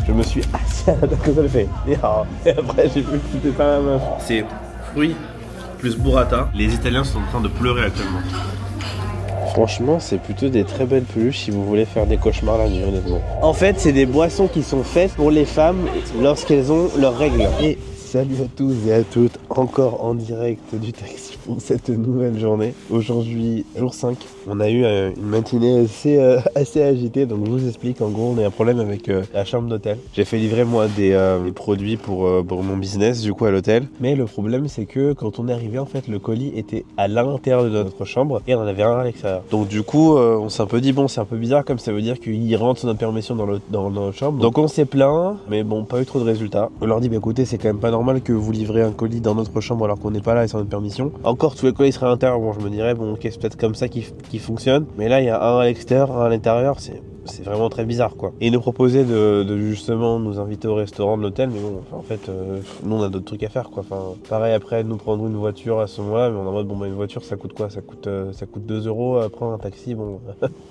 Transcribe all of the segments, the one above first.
Je me suis assis à la console, fait. Et après, j'ai vu que c'était pas la meuf. C'est fruits plus burrata. Les Italiens sont en train de pleurer actuellement. Franchement, c'est plutôt des très belles peluches si vous voulez faire des cauchemars la nuit, honnêtement. En fait, c'est des boissons qui sont faites pour les femmes lorsqu'elles ont leurs règles. Et salut à tous et à toutes, encore en direct du taxi pour cette nouvelle journée. Aujourd'hui, jour 5. On a eu une matinée assez agitée, donc je vous explique. En gros, on a un problème avec la chambre d'hôtel. J'ai fait livrer moi des produits pour mon business, du coup, à l'hôtel. Mais le problème, c'est que quand on est arrivé, en fait, le colis était à l'intérieur de notre chambre et on en avait un à l'extérieur. Donc du coup, on s'est un peu dit, bon, c'est un peu bizarre, comme ça veut dire qu'il rentre sans notre permission dans notre chambre. Donc on s'est plaint, mais bon, pas eu trop de résultats. On leur dit, bah écoutez, c'est quand même pas normal que vous livrez un colis dans notre chambre alors qu'on n'est pas là et sans notre permission. Encore, tous les colis seraient à l'intérieur. Bon, je me dirais, bon, ok, c'est peut-être comme ça qui fonctionne. Mais là, il y a un à l'extérieur, un à l'intérieur, c'est vraiment très bizarre, quoi. Et ils nous proposaient de justement nous inviter au restaurant de l'hôtel, mais bon, en fait, nous on a d'autres trucs à faire, quoi. Enfin, pareil, après, nous prendre une voiture à ce moment-là, mais on est en mode, bon, bah, une voiture, ça coûte quoi? Ça coûte 2 €. Prendre un taxi, bon.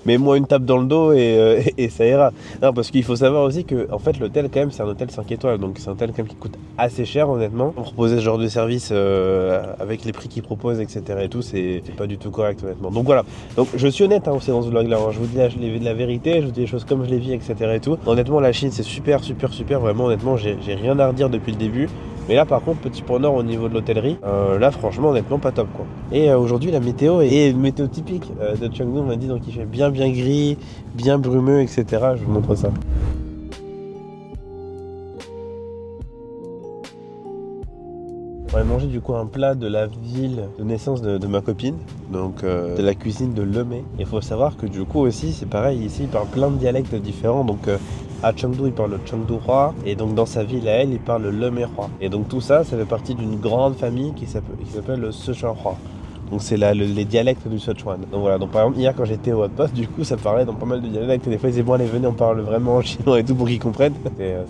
Mais moi, une tape dans le dos et ça ira. Non, parce qu'il faut savoir aussi que, en fait, l'hôtel, quand même, c'est un hôtel 5 étoiles, donc c'est un hôtel quand même qui coûte assez cher, honnêtement. On proposait ce genre de service avec les prix qu'ils proposent, etc. et tout, c'est pas du tout correct, honnêtement. Donc voilà. Donc je suis honnête, hein, c'est dans ce vlog-là. Hein. Je vous dis la vérité. Je vous dis les choses comme je les vis, etc. et tout. Honnêtement, la Chine, c'est super. Vraiment, honnêtement, j'ai rien à redire depuis le début. Mais là, par contre, petit point nord au niveau de l'hôtellerie, là, franchement, honnêtement, pas top, quoi. Et aujourd'hui, la météo est une météo typique de Chengdu. On m'a dit, donc il fait bien gris, bien brumeux, etc. Je vous montre ça. On va manger du coup un plat de la ville de naissance de ma copine, donc de la cuisine de Lemay. Il faut savoir que du coup aussi c'est pareil, ici il parle plein de dialectes différents, donc à Chengdu il parle le Chengdu-hua et donc dans sa ville à elle il parle le Lemay-hua. Et donc tout ça, ça fait partie d'une grande famille qui s'appelle le Sichuan-hua. Donc c'est les dialectes du Sichuan. Donc voilà, donc par exemple hier quand j'étais au Outpost, du coup ça parlait dans pas mal de dialectes et des fois ils disaient bon allez venez on parle vraiment en chinois et tout pour qu'ils comprennent.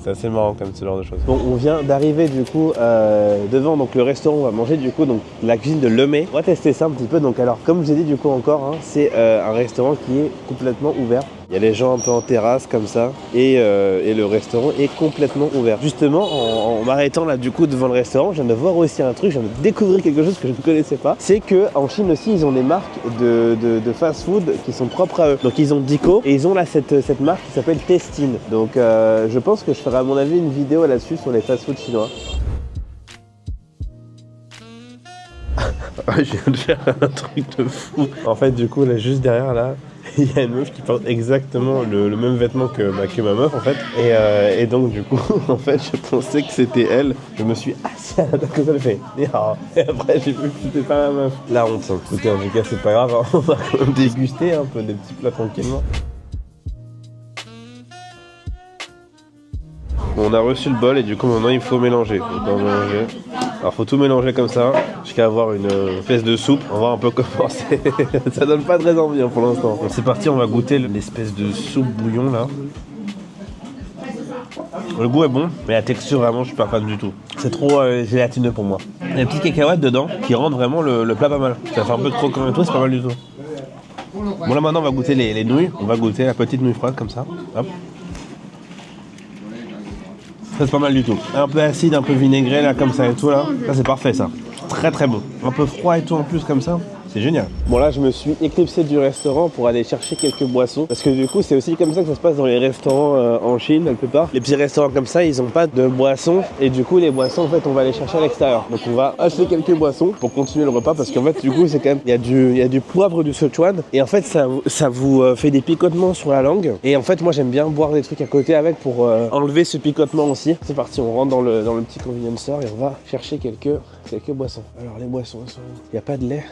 C'est assez marrant comme ce genre de choses. Bon on vient d'arriver du coup devant donc le restaurant, on va manger du coup donc la cuisine de Lemay. On va tester ça un petit peu. Donc alors comme je vous ai dit du coup encore, hein, c'est un restaurant qui est complètement ouvert. Il y a les gens un peu en terrasse comme ça et le restaurant est complètement ouvert. Justement en m'arrêtant là du coup devant le restaurant, je viens de voir aussi un truc, je viens de découvrir quelque chose que je ne connaissais pas. C'est que en Chine aussi ils ont des marques de fast-food qui sont propres à eux. Donc ils ont Dico et ils ont là cette marque qui s'appelle Testin. Donc je pense que je ferai à mon avis une vidéo là-dessus sur les fast-food chinois. Je viens de faire un truc de fou. En fait du coup là juste derrière là il y a une meuf qui porte exactement le même vêtement que ma meuf en fait et donc du coup en fait je pensais que c'était elle. Je me suis assis à la console, fait. Et après j'ai vu que c'était pas la meuf. La honte. Écoutez en tout cas c'est pas grave, hein. On va quand même déguster un peu des petits plats tranquillement. Bon, on a reçu le bol et du coup maintenant il faut mélanger. On va mélanger. Alors faut tout mélanger comme ça jusqu'à avoir une espèce de soupe. On va voir un peu comment c'est. Ça donne pas très envie hein, pour l'instant. Bon, c'est parti, on va goûter l'espèce de soupe bouillon là. Le goût est bon, mais la texture vraiment je suis pas fan du tout. C'est trop gélatineux pour moi. Il y a des petites cacahuètes dedans qui rendent vraiment le plat pas mal. Ça fait un peu de croquant et tout, c'est pas mal du tout. Bon là maintenant on va goûter les nouilles. On va goûter la petite nouille froide comme ça. Hop. Ça c'est pas mal du tout. Un peu acide, un peu vinaigré là comme ça et tout là. Ça c'est parfait ça. Très très bon. Un peu froid et tout en plus comme ça. C'est génial. Bon là je me suis éclipsé du restaurant pour aller chercher quelques boissons. Parce que du coup c'est aussi comme ça que ça se passe dans les restaurants en Chine quelque part. Les petits restaurants comme ça ils ont pas de boissons. Et du coup les boissons en fait on va les chercher à l'extérieur. Donc on va acheter quelques boissons pour continuer le repas. Parce qu'en fait du coup c'est quand même. Il y a du poivre du Sichuan. Et en fait ça vous fait des picotements sur la langue. Et en fait moi j'aime bien boire des trucs à côté avec pour enlever ce picotement aussi. C'est parti, on rentre dans le petit convenience store et on va chercher quelques boissons. Alors les boissons, il n'y a pas de lait.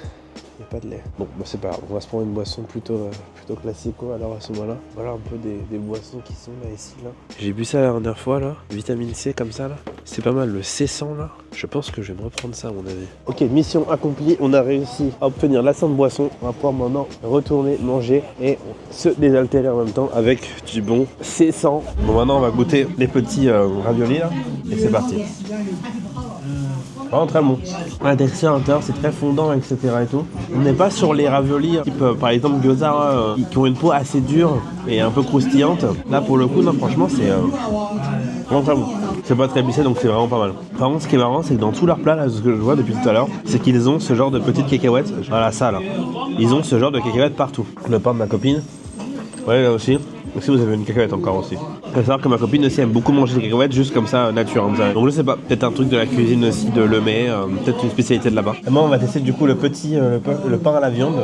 Il n'y a pas de lait. Bon, bah c'est pas grave, on va se prendre une boisson plutôt classico alors à ce moment-là. Voilà un peu des boissons qui sont là ici là. J'ai bu ça la dernière fois là, vitamine C comme ça là. C'est pas mal, le C100 là. Je pense que je vais me reprendre ça à mon avis. Ok, mission accomplie, on a réussi à obtenir la sainte boisson. On va pouvoir maintenant retourner manger et se désaltérer en même temps avec du bon C100. Bon maintenant on va goûter les petits raviolis là et c'est parti. Vraiment très bon. La texture à l'intérieur c'est très fondant etc et tout. On n'est pas sur les raviolis type par exemple gyoza qui ont une peau assez dure et un peu croustillante. Là pour le coup non franchement Vraiment très bon. C'est pas très épicé donc c'est vraiment pas mal. Par contre ce qui est marrant c'est que dans tous leurs plats là, ce que je vois depuis tout à l'heure, c'est qu'ils ont ce genre de petites cacahuètes. Voilà ça là. Ils ont ce genre de cacahuètes partout. Le pain de ma copine. Ouais là aussi. Aussi vous avez une cacahuète encore aussi. Il faut savoir que ma copine aussi aime beaucoup manger des cacahuètes juste comme ça nature. Hein, donc je sais pas, peut-être un truc de la cuisine aussi de Lemay, peut-être une spécialité de là-bas. Et moi on va tester du coup le petit le pain à la viande.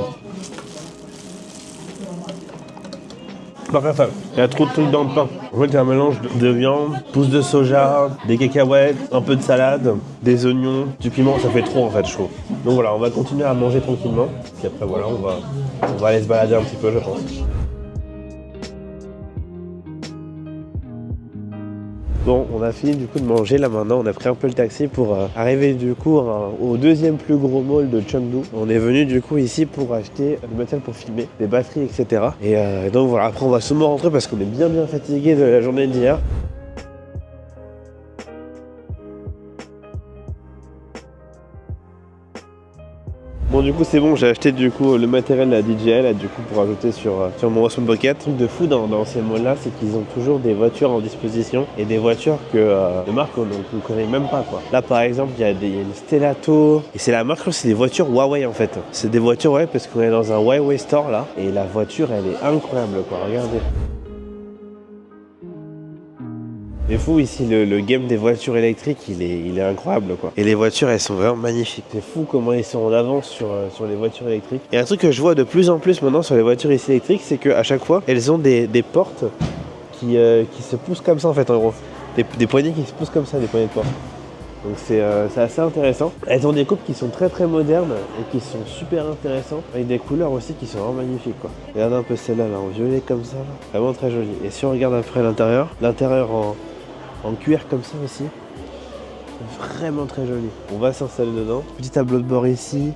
Par contre, il y a trop de trucs dans le pain. En fait, il y a un mélange de viande, pousses de soja, des cacahuètes, un peu de salade, des oignons, du piment. Ça fait trop en fait, je trouve. Donc voilà, on va continuer à manger tranquillement. Puis après, voilà, on va aller se balader un petit peu, je pense. Bon, on a fini du coup de manger, là maintenant on a pris un peu le taxi pour arriver du coup au deuxième plus gros mall de Chengdu. On est venu du coup ici pour acheter du matériel pour filmer, des batteries etc. Et donc voilà, après on va sûrement rentrer parce qu'on est bien fatigué de la journée d'hier. Bon du coup c'est bon, j'ai acheté du coup le matériel à DJI là, du coup pour ajouter sur mon Osmo Pocket. Le truc de fou dans ces malls là, c'est qu'ils ont toujours des voitures en disposition et des voitures que de marque qu'on ne connaît même pas quoi. Là par exemple il y a une Stellato et c'est la marque, c'est des voitures Huawei en fait. C'est des voitures Huawei parce qu'on est dans un Huawei store là et la voiture elle est incroyable quoi, regardez. C'est fou ici, le game des voitures électriques, il est incroyable quoi. Et les voitures, elles sont vraiment magnifiques. C'est fou comment ils sont en avance sur les voitures électriques. Et un truc que je vois de plus en plus maintenant sur les voitures ici électriques, c'est qu'à chaque fois, elles ont des portes qui se poussent comme ça en fait en gros. Des poignées qui se poussent comme ça, des poignées de porte. Donc c'est assez intéressant. Elles ont des coupes qui sont très modernes et qui sont super intéressantes. Avec des couleurs aussi qui sont vraiment magnifiques quoi. Regardez un peu celle-là là, en violet comme ça. Là. Vraiment très jolie. Et si on regarde après l'intérieur en cuir comme ça aussi, vraiment très joli. On va s'installer dedans. Petit tableau de bord ici,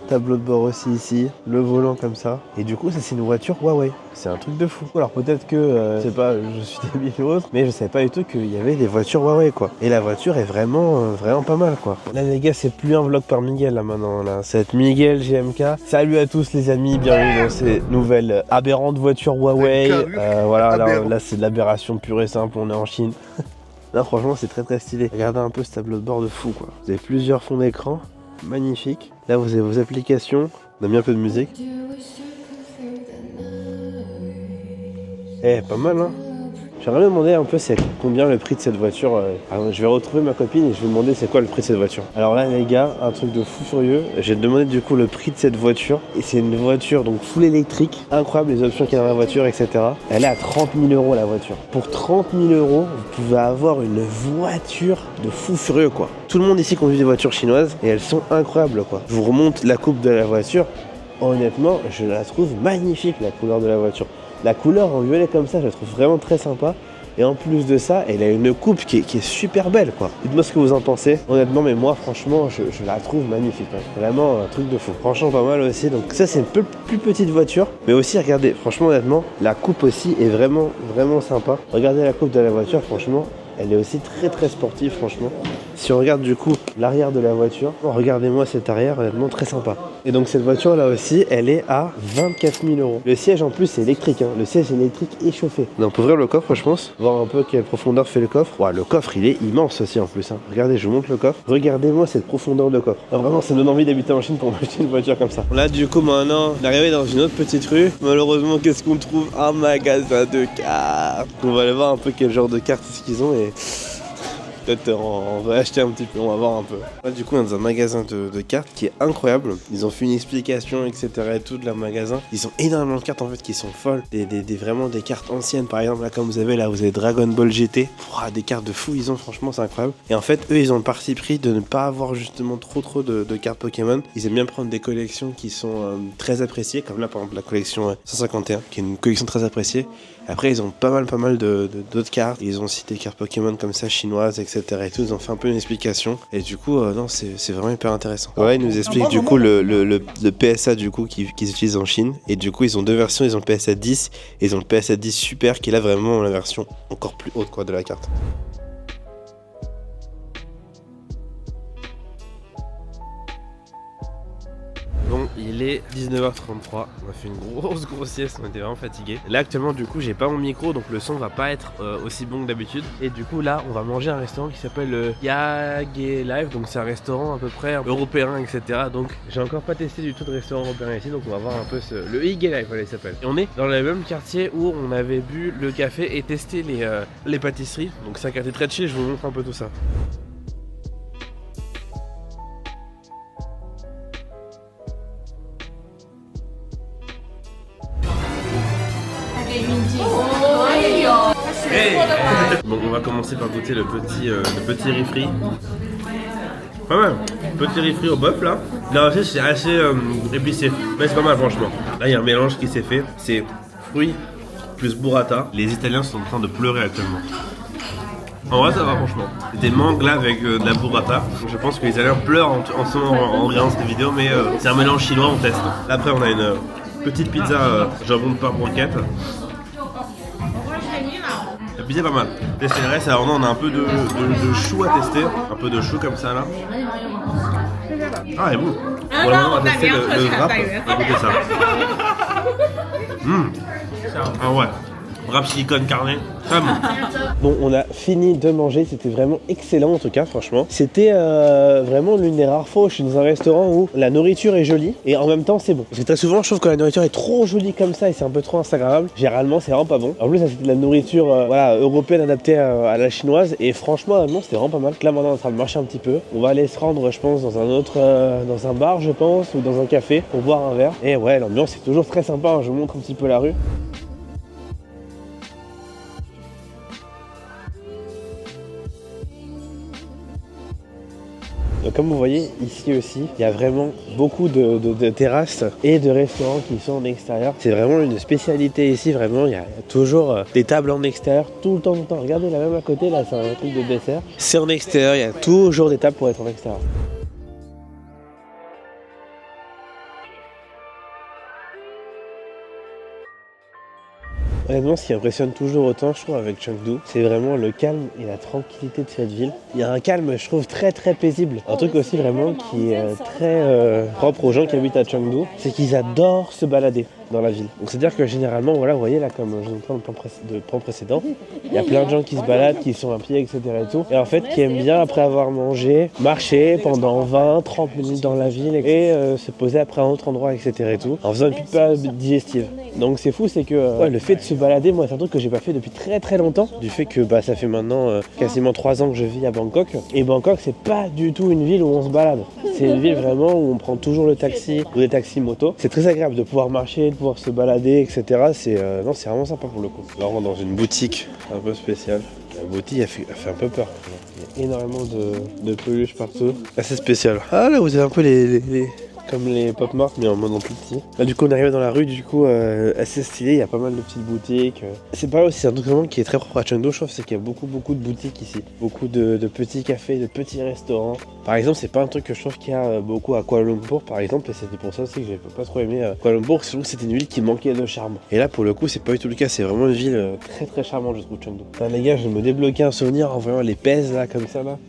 tableau de bord aussi ici, le volant comme ça. Et du coup ça c'est une voiture Huawei. C'est un truc de fou. Alors peut-être que, je sais pas, je suis débile ou autre, mais je savais pas du tout qu'il y avait des voitures Huawei quoi. Et la voiture est vraiment pas mal quoi. Là les gars c'est plus un vlog par Miguel là maintenant là. C'est Miguel GMK. Salut à tous les amis, bienvenue dans ces nouvelles aberrantes voitures Huawei. Voilà, là c'est de l'aberration pure et simple, on est en Chine. Là franchement c'est très stylé. Regardez un peu ce tableau de bord de fou quoi. Vous avez plusieurs fonds d'écran, magnifique. Là vous avez vos applications, on a mis un peu de musique. Pas mal hein. J'aimerais me demander un peu c'est combien le prix de cette voiture. Alors, je vais retrouver ma copine et je vais demander c'est quoi le prix de cette voiture. Alors là les gars, un truc de fou furieux. J'ai demandé du coup le prix de cette voiture. Et c'est une voiture donc full électrique. Incroyable les options qu'il y a dans la voiture, etc. Elle est à 30 000 € la voiture. Pour 30 000 €, vous pouvez avoir une voiture de fou furieux quoi. Tout le monde ici conduit des voitures chinoises et elles sont incroyables quoi. Je vous remonte la coupe de la voiture. Honnêtement, je la trouve magnifique la couleur de la voiture. La couleur en violet comme ça, je la trouve vraiment très sympa. Et en plus de ça, elle a une coupe qui est super belle quoi. Dites-moi ce que vous en pensez. Honnêtement, mais moi franchement, je la trouve magnifique. Hein. Vraiment un truc de fou. Franchement pas mal aussi. Donc ça c'est une peu plus petite voiture. Mais aussi regardez, franchement honnêtement, la coupe aussi est vraiment sympa. Regardez la coupe de la voiture, franchement. Elle est aussi très sportive franchement. Si on regarde du coup l'arrière de la voiture, regardez-moi cet arrière, honnêtement très sympa. Et donc cette voiture là aussi, elle est à 24 000 €. Le siège en plus c'est électrique, hein. Le siège électrique échauffé. On peut ouvrir le coffre je pense, voir un peu quelle profondeur fait le coffre. Ouais, le coffre il est immense aussi en plus. Hein. Regardez, je vous montre le coffre. Regardez-moi cette profondeur de coffre. Alors, vraiment ça me donne envie d'habiter en Chine pour m'acheter une voiture comme ça. Là du coup maintenant, on est arrivé dans une autre petite rue. Malheureusement qu'est-ce qu'on trouve? Un magasin de cartes. On va aller voir un peu quel genre de cartes est-ce qu'ils ont et... peut-être on va acheter un petit peu, on va voir un peu. Là du coup on est dans un magasin de cartes qui est incroyable. Ils ont fait une explication etc et tout de leur magasin. Ils ont énormément de cartes en fait qui sont folles. Vraiment des cartes anciennes par exemple là comme vous avez Dragon Ball GT. Des cartes de fou ils ont, franchement c'est incroyable. Et en fait eux ils ont le parti pris de ne pas avoir justement trop de cartes Pokémon. Ils aiment bien prendre des collections qui sont très appréciées, comme là par exemple la collection 151 qui est une collection très appréciée. Après ils ont pas mal d'autres cartes. Ils ont aussi des cartes Pokémon comme ça chinoises etc et tout. Ils ont fait un peu une explication et du coup non c'est vraiment hyper intéressant. Ouais, ils nous expliquent du coup le PSA du coup qu'ils utilisent en Chine. Et du coup ils ont deux versions, ils ont le PSA 10 et ils ont le PSA 10 Super qui est là vraiment la version encore plus haute quoi de la carte. Bon, il est 19h33. On a fait une grosse sieste, on était vraiment fatigués. Là actuellement du coup j'ai pas mon micro, donc le son va pas être aussi bon que d'habitude. Et du coup là on va manger à un restaurant qui s'appelle Yage Live. Donc c'est un restaurant à peu près européen, etc. Donc j'ai encore pas testé du tout de restaurant européen ici, donc on va voir un peu le Yage Live, voilà il s'appelle. Et on est dans le même quartier où on avait bu le café et testé les pâtisseries. Donc c'est un quartier très chill, je vous montre un peu tout ça. Hey. Bon, on va commencer par goûter le petit riz frit. Pas mal, petit riz frit au bœuf là. Là aussi c'est assez épicé, mais c'est pas mal franchement. Là il y a un mélange qui s'est fait, c'est fruits plus burrata. Les Italiens sont en train de pleurer actuellement. En vrai ça va franchement. Des mangues là avec de la burrata. Je pense que les Italiens pleurent en ce moment en regardant cette vidéo, mais c'est un mélange chinois, on teste. Après on a une petite pizza jambon de pain broquette. La pizza est pas mal. Et c'est vrai, ça, on a un peu de chou à tester. Un peu de chou comme ça là. Ah, elle est bon. Bon, là, on va tester le wrap. On va goûter ça. Ah ouais. Wrap silicone carné. Très bon. Bon, on a fini de manger. C'était vraiment excellent en tout cas, franchement. C'était vraiment l'une des rares fois où je suis dans un restaurant où la nourriture est jolie et en même temps c'est bon. Parce que très souvent, je trouve que la nourriture est trop jolie comme ça et c'est un peu trop instagrammable. Généralement, c'est vraiment pas bon. En plus, ça c'était de la nourriture voilà, européenne adaptée à la chinoise et franchement, non, c'était vraiment pas mal. Là, maintenant, on est en train de marcher un petit peu. On va aller se rendre, je pense, dans un autre, dans un bar, je pense, ou dans un café pour boire un verre. Et ouais, l'ambiance est toujours très sympa. Hein. Je vous montre un petit peu la rue. Donc comme vous voyez ici aussi, il y a vraiment beaucoup de terrasses et de restaurants qui sont en extérieur. C'est vraiment une spécialité ici, vraiment. Il y a toujours des tables en extérieur tout le temps. Regardez là même à côté, là c'est un truc de dessert. C'est en extérieur, il y a toujours des tables pour être en extérieur. Honnêtement, ce qui impressionne toujours autant, je trouve, avec Chengdu, c'est vraiment le calme et la tranquillité de cette ville. Il y a un calme, je trouve, très paisible. Un truc aussi vraiment qui est très propre aux gens qui habitent à Chengdu, c'est qu'ils adorent se balader dans la ville. Donc c'est-à-dire que généralement, voilà, vous voyez là, comme je vous montre le plan précédent, il y a plein de gens qui se baladent, qui sont à pied, etc. et tout. Et en fait, qui aiment bien, après avoir mangé, marcher pendant 20-30 minutes dans la ville et se poser après à un autre endroit, etc. et tout, en faisant une petite période digestive. Donc c'est fou, c'est que ouais, le fait de se balader, moi c'est un truc que j'ai pas fait depuis très longtemps, du fait que ça fait maintenant quasiment 3 ans que je vis à Bangkok. Et Bangkok, c'est pas du tout une ville où on se balade. C'est une ville vraiment où on prend toujours le taxi ou des taxis moto. C'est très agréable de pouvoir marcher, de pouvoir se balader, etc. C'est vraiment sympa pour le coup. Là on rentre dans une boutique un peu spéciale. La boutique elle fait un peu peur. Il y a énormément de peluches partout. Assez spécial. Ah là vous avez un peu comme les Pop Mart mais en mode en plus petit. Là du coup on arrive dans la rue, du coup assez stylé, il y a pas mal de petites boutiques. C'est pareil aussi, c'est un truc vraiment qui est très propre à Chengdu, je trouve, c'est qu'il y a beaucoup de boutiques ici. Beaucoup de petits cafés, de petits restaurants. Par exemple, c'est pas un truc que je trouve qu'il y a beaucoup à Kuala Lumpur par exemple, et c'était pour ça aussi que j'ai pas trop aimé Kuala Lumpur, je trouve que c'était une ville qui manquait de charme. Et là pour le coup c'est pas du tout le cas, c'est vraiment une ville très charmante je trouve Chengdu. Enfin, les gars, je me débloquais un souvenir en voyant les pèses là comme ça là.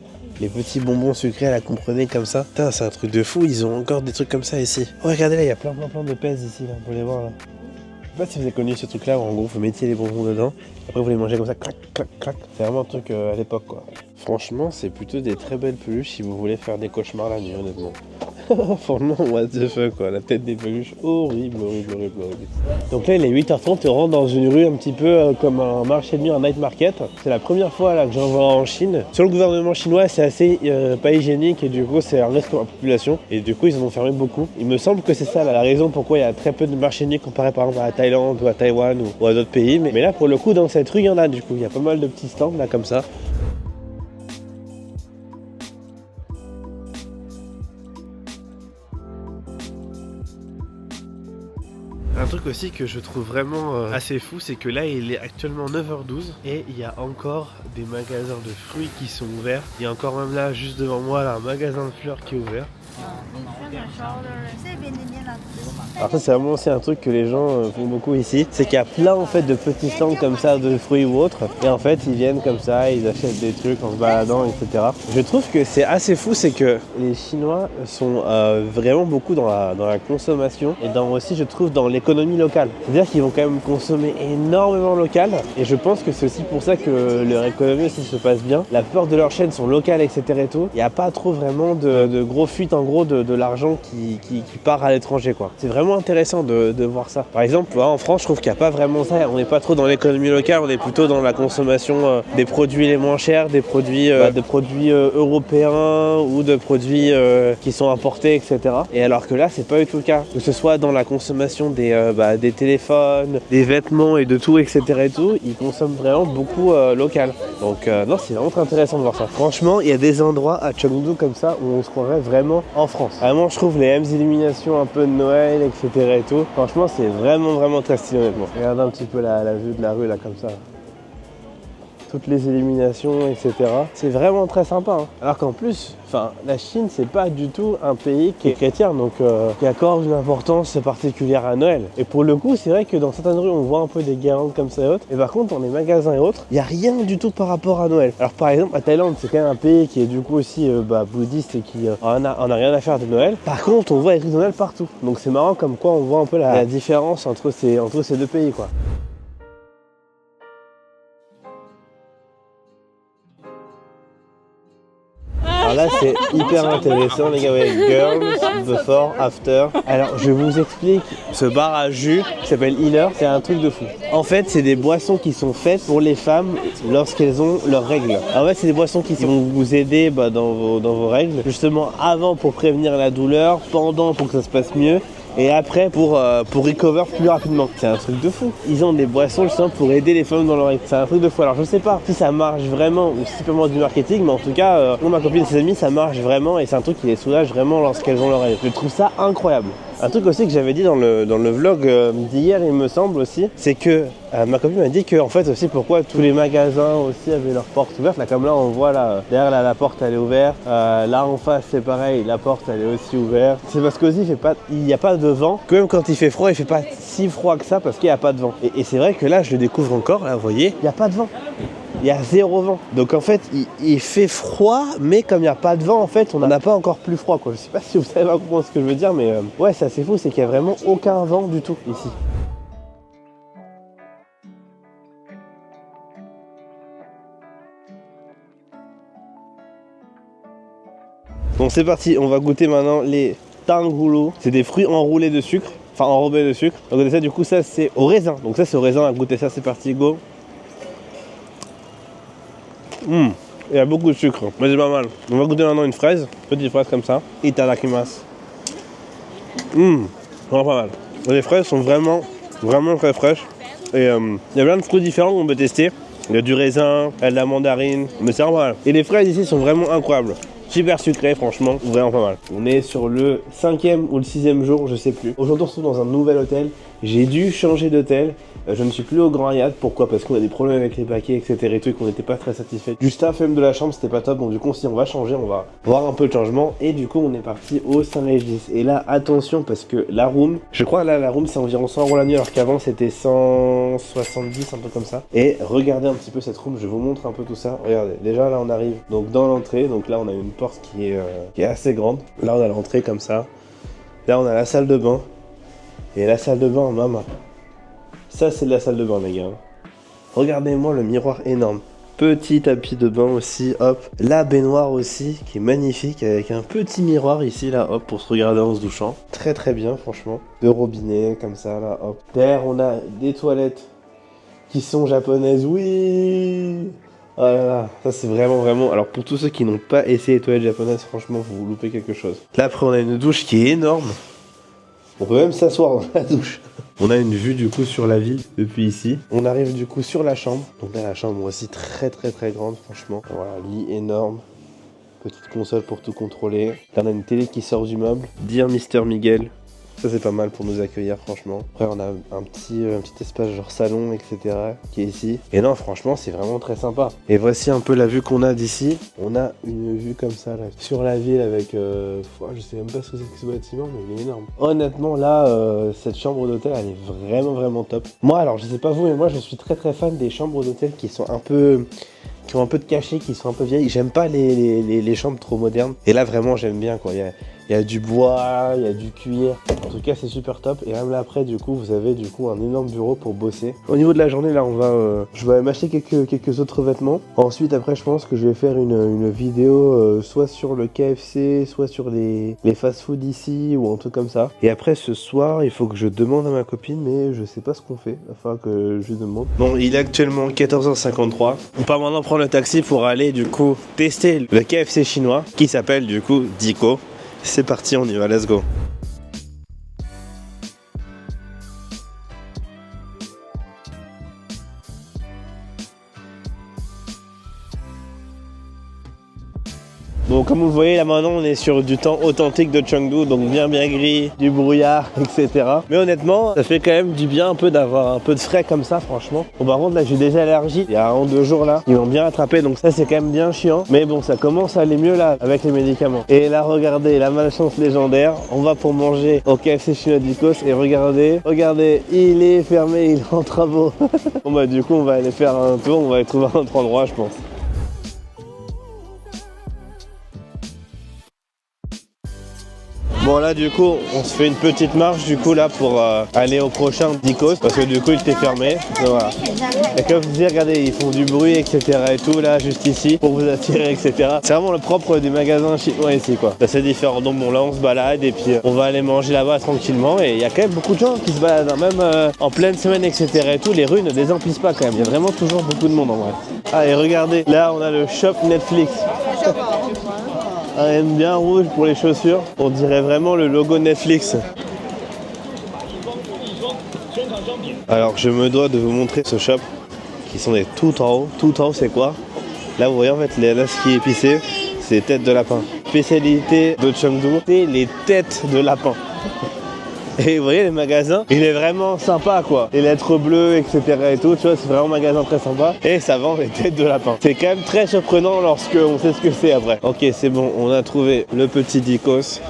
Les petits bonbons sucrés à la comprenez comme ça. Putain, c'est un truc de fou, ils ont encore des trucs comme ça ici. Oh, regardez là, il y a plein de pèses ici, là, vous les voir là. Je sais pas si vous avez connu ce truc là où en gros vous mettiez les bonbons dedans, après vous les mangez comme ça, clac. C'est vraiment un truc à l'époque quoi. Franchement, c'est plutôt des très belles peluches si vous voulez faire des cauchemars la nuit, honnêtement. Franchement, what the fuck quoi, la tête des peluches, horrible. Donc là il est 8h30 et on rentre dans une rue un petit peu comme un marché de nuit, un night market. C'est la première fois là que j'en vois en Chine. Sur le gouvernement chinois c'est assez pas hygiénique et du coup c'est un risque pour la population. Et du coup ils en ont fermé beaucoup. Il me semble que c'est ça là, la raison pourquoi il y a très peu de marchés de nuit comparé par exemple à la Thaïlande ou à Taïwan ou à d'autres pays. Mais là pour le coup dans cette rue il y en a du coup, il y a pas mal de petits stands là comme ça. Un truc aussi que je trouve vraiment assez fou, c'est que là il est actuellement 9h12 et il y a encore des magasins de fruits qui sont ouverts. Il y a encore même là juste devant moi là, un magasin de fleurs qui est ouvert. Alors ça c'est vraiment aussi un truc que les gens font beaucoup ici, c'est qu'il y a plein en fait de petits stands comme ça de fruits ou autres, et en fait ils viennent comme ça, ils achètent des trucs en se baladant, etc. Je trouve que c'est assez fou, c'est que les Chinois sont vraiment beaucoup dans la consommation et aussi je trouve dans l'économie locale. C'est-à-dire qu'ils vont quand même consommer énormément local, et je pense que c'est aussi pour ça que leur économie aussi se passe bien. La plupart de leurs chaînes sont locales, etc. et tout. Il n'y a pas trop vraiment de gros fuites en gros de l'argent qui part à l'étranger, quoi. C'est vraiment intéressant de voir ça. Par exemple, en France, je trouve qu'il n'y a pas vraiment ça. On n'est pas trop dans l'économie locale, on est plutôt dans la consommation des produits les moins chers, des produits européens ou de produits qui sont importés, etc. Et alors que là, c'est pas du tout le cas. Que ce soit dans la consommation des téléphones, des vêtements et de tout, etc. et tout, ils consomment vraiment beaucoup local. Donc non, c'est vraiment très intéressant de voir ça. Franchement, il y a des endroits à Chengdu comme ça où on se croirait vraiment en France. Vraiment, je trouve les mêmes illuminations un peu de Noël, etc. et tout. Franchement, c'est vraiment très stylé, honnêtement. Regardez un petit peu la vue de la rue là comme ça. Toutes les illuminations, etc. C'est vraiment très sympa, hein. Alors qu'en plus, la Chine, c'est pas du tout un pays qui est chrétien, donc qui accorde une importance particulière à Noël. Et pour le coup, c'est vrai que dans certaines rues, on voit un peu des guirlandes comme ça et autres. Et par contre, dans les magasins et autres, il n'y a rien du tout par rapport à Noël. Alors par exemple, à Thaïlande, c'est quand même un pays qui est du coup aussi bouddhiste et qui en a rien à faire de Noël. Par contre, on voit les trucs de Noël partout. Donc c'est marrant comme quoi on voit un peu la différence entre ces deux pays, quoi. Alors là c'est hyper intéressant les gars, ouais. Girls, before, after. Alors je vous explique, ce bar à jus qui s'appelle Healer, c'est un truc de fou. En fait c'est des boissons qui sont faites pour les femmes lorsqu'elles ont leurs règles. En fait c'est des boissons qui vont vous aider dans vos règles, justement avant pour prévenir la douleur, pendant pour que ça se passe mieux, et après pour recover plus rapidement. C'est un truc de fou. Ils ont des boissons justement pour aider les femmes dans leur règles. C'est un truc de fou. Alors je sais pas si ça marche vraiment ou si c'est simplement du marketing, mais en tout cas pour ma copine et ses amis ça marche vraiment, et c'est un truc qui les soulage vraiment lorsqu'elles ont leur règles. Je trouve ça incroyable. Un truc aussi que j'avais dit dans le vlog d'hier, il me semble aussi, c'est que ma copine m'a dit que en fait aussi pourquoi tous les magasins aussi avaient leurs portes ouvertes. Là comme là on voit là derrière là, la porte elle est ouverte, là en face c'est pareil, la porte elle est aussi ouverte. C'est parce qu'aussi il n'y a pas de vent, que même quand il fait froid il fait pas si froid que ça parce qu'il n'y a pas de vent. Et c'est vrai que là je le découvre encore, là vous voyez, il n'y a pas de vent. Il y a zéro vent. Donc en fait, il fait froid, mais comme il n'y a pas de vent, en fait, on n'en a pas encore plus froid, quoi. Je sais pas si vous savez comprendre ce que je veux dire, mais ouais, c'est assez fou, c'est qu'il n'y a vraiment aucun vent du tout ici. Bon, c'est parti, on va goûter maintenant les tangulu. C'est des fruits enroulés de sucre, enfin enrobés de sucre. Donc ça, du coup, ça c'est au raisin. Donc ça c'est au raisin, on va goûter ça, c'est parti, go. Il y a beaucoup de sucre, mais c'est pas mal. On va goûter maintenant une fraise, petite fraise comme ça. Itadakimasu. Vraiment pas mal. Les fraises sont vraiment très fraîches. Et il y a plein de fruits différents qu'on peut tester. Il y a du raisin, il y a de la mandarine, mais c'est vraiment pas mal. Et les fraises ici sont vraiment incroyables. Super sucré, franchement, vraiment pas mal. On est sur le 5e ou le 6e jour, je sais plus. Aujourd'hui, on se trouve dans un nouvel hôtel. J'ai dû changer d'hôtel. Je ne suis plus au Grand Hyatt. Pourquoi? Parce qu'on a des problèmes avec les paquets, etc. et tout, et qu'on n'était pas très satisfait du staff même de la chambre, c'était pas top. Donc du coup, si on va changer, on va voir un peu de changement. Et du coup, on est parti au Saint-Régis. Et là, attention, parce que la room, je crois là, la room, c'est environ 100 € la nuit, alors qu'avant, c'était 170, un peu comme ça. Et regardez un petit peu cette room, je vous montre un peu tout ça. Regardez, déjà là, on arrive donc dans l'entrée. Donc là, on a une porte qui est assez grande. Là, on a l'entrée comme ça. Là, on a la salle de bain. Et la salle de bain, maman. Ça, c'est de la salle de bain, les gars. Regardez-moi le miroir énorme. Petit tapis de bain aussi, hop. La baignoire aussi, qui est magnifique, avec un petit miroir ici, là, hop, pour se regarder en se douchant. Très très bien, franchement. Deux robinets, comme ça, là, hop. Derrière, on a des toilettes qui sont japonaises, oui. Oh là là, ça c'est vraiment... Alors pour tous ceux qui n'ont pas essayé les toilettes japonaises, franchement, vous loupez quelque chose. Là, après, on a une douche qui est énorme. On peut même s'asseoir dans la douche. On a une vue du coup sur la ville depuis ici. On arrive du coup sur la chambre. Donc là la chambre aussi très grande franchement. Voilà, lit énorme. Petite console pour tout contrôler. Là on a une télé qui sort du meuble. Dear Mr. Miguel. Ça c'est pas mal pour nous accueillir franchement. Après on a un petit espace genre salon etc qui est ici. Et non franchement c'est vraiment très sympa. Et voici un peu la vue qu'on a d'ici. On a une vue comme ça là, sur la ville avec... je sais même pas ce que c'est que ce bâtiment mais il est énorme. Honnêtement là cette chambre d'hôtel elle est vraiment top. Moi alors je sais pas vous mais moi je suis très fan des chambres d'hôtel qui sont un peu... qui ont un peu de cachet, qui sont un peu vieilles. J'aime pas les chambres trop modernes. Et là vraiment j'aime bien quoi. Il y a du bois, il y a du cuir. En tout cas c'est super top. Et même là après du coup vous avez du coup un énorme bureau pour bosser. Au niveau de la journée là on va je vais m'acheter quelques autres vêtements. Ensuite après je pense que je vais faire une vidéo soit sur le KFC, soit sur les fast-food ici ou un truc comme ça. Et après ce soir il faut que je demande à ma copine mais je sais pas ce qu'on fait. Enfin que je lui demande. Bon il est actuellement 14h53. On part maintenant prendre le taxi pour aller du coup tester le KFC chinois qui s'appelle du coup Dico. C'est parti, on y va, let's go. Bon, comme vous le voyez là maintenant on est sur du temps authentique de Chengdu, donc bien gris, du brouillard, etc. Mais honnêtement, ça fait quand même du bien un peu d'avoir un peu de frais comme ça, franchement. Bon, par contre là j'ai des allergies, il y a 1 ou 2 jours là, ils m'ont bien attrapé, donc ça c'est quand même bien chiant. Mais bon, ça commence à aller mieux là avec les médicaments. Et là regardez, la malchance légendaire, on va pour manger au KFC chinois d'Icos et regardez, il est fermé, il est en travaux. Bon bah du coup on va aller faire un tour, on va aller trouver un autre endroit je pense. Bon là du coup on se fait une petite marche du coup là pour aller au prochain Dicos parce que du coup il était fermé. Donc, voilà. Et comme je vous dis regardez ils font du bruit etc et tout là juste ici pour vous attirer etc. C'est vraiment le propre des magasins chinois ici quoi. C'est différent donc bon là on se balade et puis on va aller manger là-bas tranquillement et il y a quand même beaucoup de gens qui se baladent hein. Même en pleine semaine etc et tout les rues ne désemplissent pas quand même. Il y a vraiment toujours beaucoup de monde en vrai. Ah et regardez là on a le shop Netflix. Un M bien rouge pour les chaussures. On dirait vraiment le logo Netflix. Alors je me dois de vous montrer ce shop qui sont des tout en haut. Tout en haut c'est quoi? Là vous voyez en fait là ce qui est épicé c'est les têtes de lapin. Spécialité de Chengdu, c'est les têtes de lapin. Et vous voyez les magasins, il est vraiment sympa quoi. Les lettres bleues etc et tout, tu vois c'est vraiment un magasin très sympa. Et ça vend les têtes de lapin. C'est quand même très surprenant lorsque on sait ce que c'est après. Ok c'est bon, on a trouvé le petit Dicos.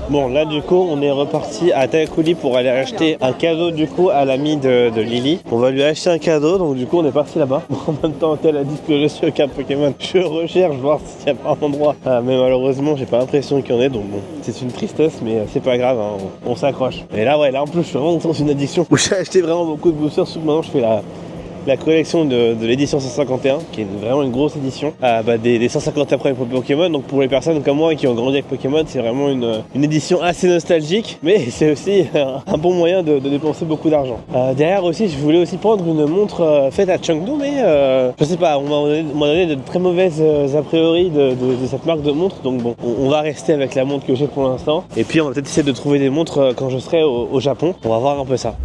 Bon là du coup on est reparti à Taikuli pour aller acheter un cadeau du coup à l'amie de Lily. On va lui acheter un cadeau donc du coup on est parti là-bas. En même temps qu'elle a dit que je suis au camp Pokémon, je recherche voir s'il n'y a pas un endroit. Mais malheureusement j'ai pas l'impression qu'il y en ait donc bon c'est une tristesse mais c'est pas grave hein, on s'accroche. Et là ouais là en plus je suis vraiment dans une addiction où j'ai acheté vraiment beaucoup de boosters. Maintenant je fais la collection de l'édition 151 qui est vraiment une grosse édition des 151 premiers Pokémon. Donc pour les personnes comme moi qui ont grandi avec Pokémon c'est vraiment une édition assez nostalgique mais c'est aussi un bon moyen de dépenser beaucoup d'argent. Derrière aussi je voulais aussi prendre une montre faite à Chengdu mais je sais pas on m'a donné de très mauvaises a priori de cette marque de montre donc bon on va rester avec la montre que j'ai pour l'instant et puis on va peut-être essayer de trouver des montres quand je serai au Japon. On va voir un peu ça.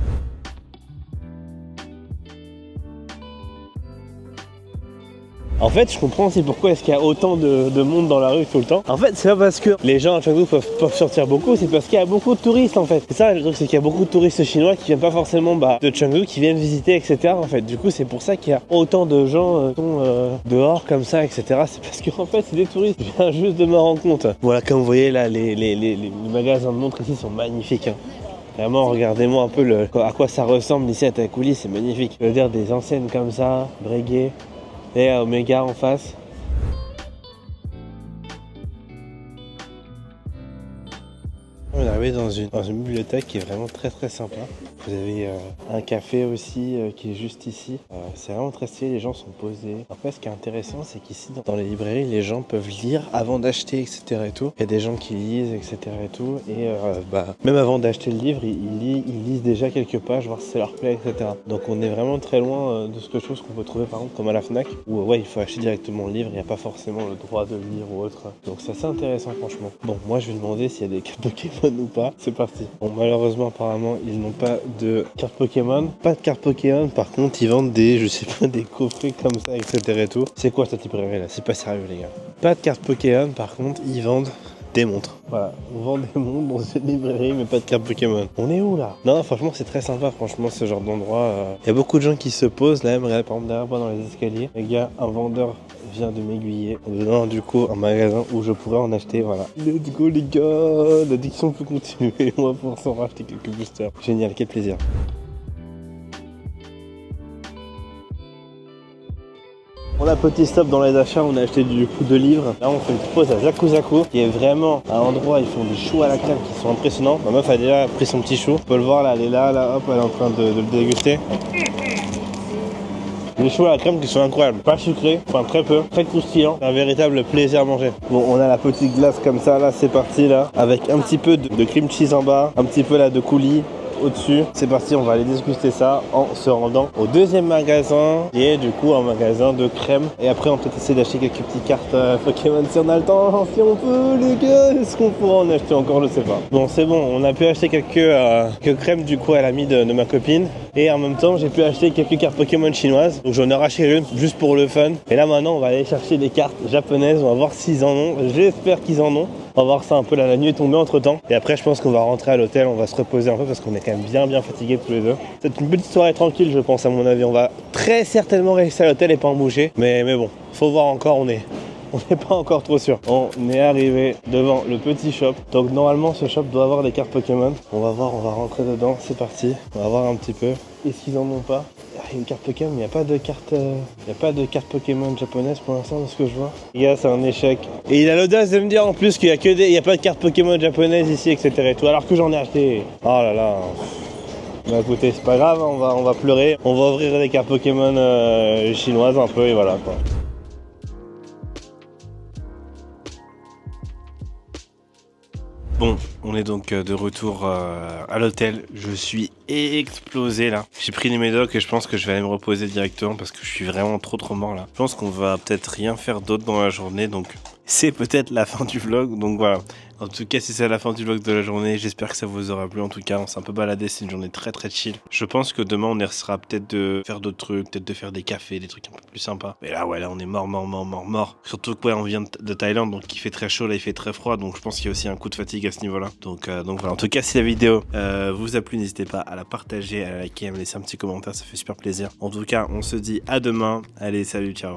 En fait, je comprends aussi pourquoi est-ce qu'il y a autant de monde dans la rue tout le temps. En fait, c'est pas parce que les gens à Chengdu peuvent sortir beaucoup, c'est parce qu'il y a beaucoup de touristes en fait. C'est ça le truc, c'est qu'il y a beaucoup de touristes chinois qui viennent pas forcément de Chengdu, qui viennent visiter, etc. En fait, du coup, c'est pour ça qu'il y a autant de gens qui sont dehors comme ça, etc. C'est parce qu'en fait, c'est des touristes. Je viens juste de me rendre compte. Voilà, comme vous voyez là, les magasins de montres ici sont magnifiques. Hein. Vraiment, regardez-moi un peu à quoi ça ressemble ici à Taikuli, c'est magnifique. Je veux dire, des enseignes comme ça, Breguet. Et Omega en face. On est arrivé dans une bibliothèque qui est vraiment très sympa. Vous avez un café aussi qui est juste ici. C'est vraiment très stylé, les gens sont posés. Après ce qui est intéressant c'est qu'ici dans les librairies les gens peuvent lire avant d'acheter etc et tout. Il y a des gens qui lisent etc et tout. Et même avant d'acheter le livre ils lisent déjà quelques pages, voir si ça leur plaît etc. Donc on est vraiment très loin de ce que je trouve qu'on peut trouver par exemple comme à la Fnac. Où ouais il faut acheter directement le livre, il n'y a pas forcément le droit de lire ou autre. Donc c'est assez intéressant franchement. Bon moi je vais demander s'il y a des cartes Pokémon ou pas. C'est parti. Bon, malheureusement, apparemment, ils n'ont pas de cartes Pokémon. Pas de cartes Pokémon, par contre, ils vendent des, je sais pas, des coffrets comme ça, etc. et tout. C'est quoi cette librairie là? C'est pas sérieux, les gars. Pas de cartes Pokémon, par contre, ils vendent des montres. Voilà, on vend des montres dans une librairie, mais pas de cartes Pokémon. On est où là? Non, franchement, c'est très sympa, franchement, ce genre d'endroit. Il y a beaucoup de gens qui se posent là, regardez, par exemple, derrière moi dans les escaliers. Les gars, un vendeur vient de m'aiguiller en me donnant du coup un magasin où je pourrais en acheter. Voilà. Let's go, les gars! L'addiction peut continuer. On va pouvoir s'en racheter quelques boosters. Génial, quel plaisir. On a petit stop dans les achats, on a acheté du coup 2 livres. Là on fait une petite pause à Zakuzaku, qui est vraiment un endroit, ils font des choux à la crème qui sont impressionnants. Ma meuf a déjà pris son petit chou, on peut le voir là, elle est là, hop, elle est en train de le déguster. Les choux à la crème qui sont incroyables, pas sucrés, enfin très peu, très croustillants, un véritable plaisir à manger. Bon, on a la petite glace comme ça, là c'est parti là, avec un petit peu de cream cheese en bas, un petit peu là de coulis au-dessus. C'est parti, on va aller déguster ça en se rendant au deuxième magasin qui est du coup un magasin de crème. Et après on peut essayer d'acheter quelques petites cartes Pokémon si on a le temps, si on peut les gars. Est-ce qu'on pourra en acheter encore? Je sais pas. Bon c'est bon, on a pu acheter quelques crèmes du coup à l'ami de ma copine. Et en même temps j'ai pu acheter quelques cartes Pokémon chinoises. Donc j'en ai racheté une juste pour le fun. Et là maintenant on va aller chercher des cartes japonaises. On va voir s'ils en ont. J'espère qu'ils en ont. On va voir ça un peu là, la nuit est tombée entre temps. Et après je pense qu'on va rentrer à l'hôtel, on va se reposer un peu parce qu'on est quand même bien fatigués tous les deux. C'est une petite soirée tranquille je pense à mon avis. On va très certainement rester à l'hôtel et pas en bouger. Mais bon, faut voir encore, on n'est pas encore trop sûr. On est arrivé devant le petit shop. Donc normalement ce shop doit avoir des cartes Pokémon. On va voir, on va rentrer dedans, c'est parti. On va voir un petit peu. Est-ce qu'ils en ont pas? Il y a une carte Pokémon, mais il n'y a pas de carte Pokémon japonaise pour l'instant de ce que je vois. Les gars, c'est un échec. Et il a l'audace de me dire en plus qu'il n'y a pas de carte Pokémon japonaise ici, etc. et tout, alors que j'en ai acheté. Oh là là. Bah écoutez, c'est pas grave, on va pleurer. On va ouvrir des cartes Pokémon chinoises un peu et voilà quoi. Bon, on est donc de retour à l'hôtel. Je suis explosé là. J'ai pris des médocs et je pense que je vais aller me reposer directement parce que je suis vraiment trop mort là. Je pense qu'on va peut-être rien faire d'autre dans la journée, donc c'est peut-être la fin du vlog. Donc voilà. En tout cas, si c'est la fin du vlog de la journée, j'espère que ça vous aura plu. En tout cas, on s'est un peu baladé, c'est une journée très chill. Je pense que demain, on essaiera peut-être de faire d'autres trucs, peut-être de faire des cafés, des trucs un peu plus sympas. Mais là, ouais, là, on est mort. Surtout que ouais, on vient de Thaïlande, donc il fait très chaud, là, il fait très froid. Donc je pense qu'il y a aussi un coup de fatigue à ce niveau-là. Donc voilà. En tout cas, si la vidéo vous a plu, n'hésitez pas à la partager, à la liker, à me laisser un petit commentaire, ça fait super plaisir. En tout cas, on se dit à demain. Allez, salut, ciao.